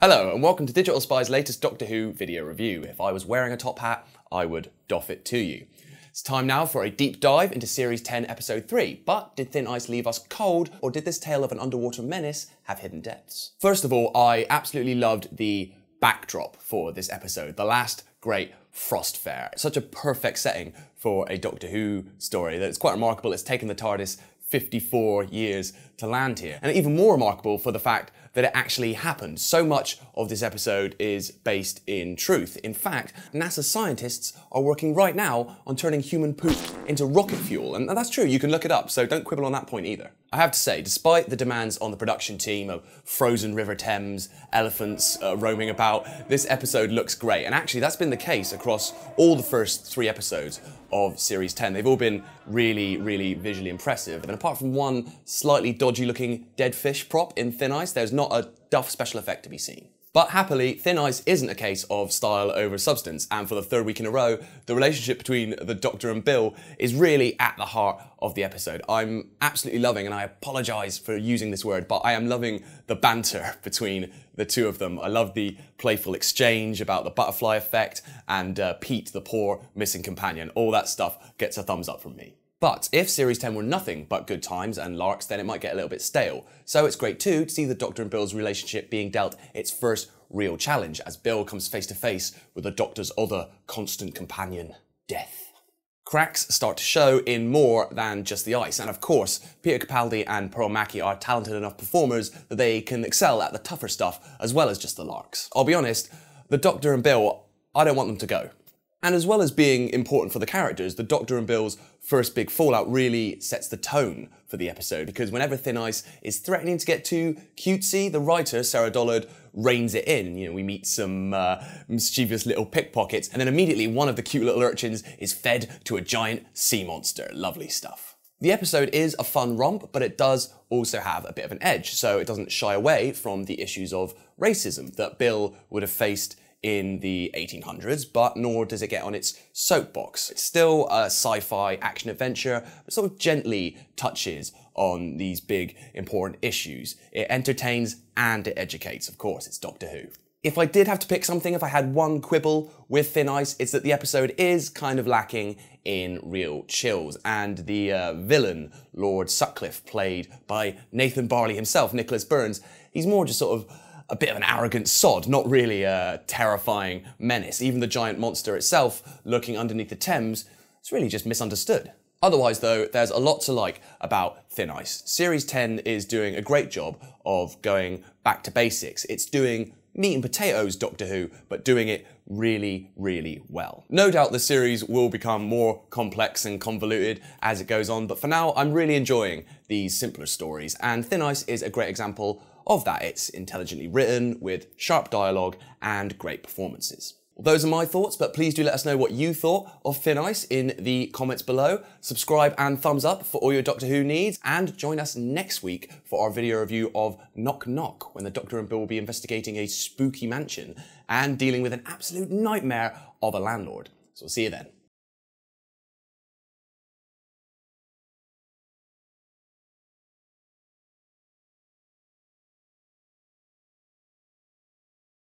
Hello and welcome to Digital Spy's latest Doctor Who video review. If I was wearing a top hat, I would doff it to you. It's time now for a deep dive into Series 10, Episode 3. But did Thin Ice leave us cold, or did this tale of an underwater menace have hidden depths? First of all, I absolutely loved the backdrop for this episode, the last great Frost Fair. It's such a perfect setting for a Doctor Who story that it's quite remarkable it's taken the TARDIS 54 years to land here. And even more remarkable for the fact that it actually happened. So much of this episode is based in truth. In fact, NASA scientists are working right now on turning human poop into rocket fuel. And that's true, you can look it up, so don't quibble on that point either. I have to say, despite the demands on the production team of frozen River Thames, elephants roaming about, this episode looks great. And actually, that's been the case across all the first 3 episodes of Series 10. They've all been really, really visually impressive. And apart from one slightly dodgy looking dead fish prop in Thin Ice, there's not a duff special effect to be seen. But happily, Thin Ice isn't a case of style over substance, and for the 3rd week in a row, the relationship between the Doctor and Bill is really at the heart of the episode. I'm absolutely loving, and I apologise for using this word, but I am loving the banter between the two of them. I love the playful exchange about the butterfly effect, and Pete, the poor missing companion. All that stuff gets a thumbs up from me. But if Series 10 were nothing but good times and larks, then it might get a little bit stale. So it's great too to see the Doctor and Bill's relationship being dealt its first real challenge as Bill comes face to face with the Doctor's other constant companion, death. Cracks start to show in more than just the ice, and of course, Peter Capaldi and Pearl Mackie are talented enough performers that they can excel at the tougher stuff as well as just the larks. I'll be honest, the Doctor and Bill, I don't want them to go. And as well as being important for the characters, the Doctor and Bill's first big fallout really sets the tone for the episode, because whenever Thin Ice is threatening to get too cutesy, the writer, Sarah Dollard, reins it in. You know, we meet some mischievous little pickpockets, and then immediately one of the cute little urchins is fed to a giant sea monster. Lovely stuff. The episode is a fun romp, but it does also have a bit of an edge, so it doesn't shy away from the issues of racism that Bill would have faced in the 1800s, but nor does it get on its soapbox. It's still a sci-fi action-adventure, but sort of gently touches on these big, important issues. It entertains and it educates, of course, it's Doctor Who. If I did have to pick something, if I had one quibble with Thin Ice, it's that the episode is kind of lacking in real chills, and the villain, Lord Sutcliffe, played by Nathan Barley himself, Nicholas Burns, he's more just sort of a bit of an arrogant sod, not really a terrifying menace. Even the giant monster itself, lurking underneath the Thames, it's really just misunderstood. Otherwise though, there's a lot to like about Thin Ice. Series 10 is doing a great job of going back to basics. It's doing meat and potatoes Doctor Who, but doing it really, really well. No doubt the series will become more complex and convoluted as it goes on, but for now, I'm really enjoying these simpler stories, and Thin Ice is a great example of that. It's intelligently written, with sharp dialogue and great performances. Well, those are my thoughts, but please do let us know what you thought of Thin Ice in the comments below. Subscribe and thumbs up for all your Doctor Who needs, and join us next week for our video review of Knock Knock, when the Doctor and Bill will be investigating a spooky mansion and dealing with an absolute nightmare of a landlord. So we'll see you then.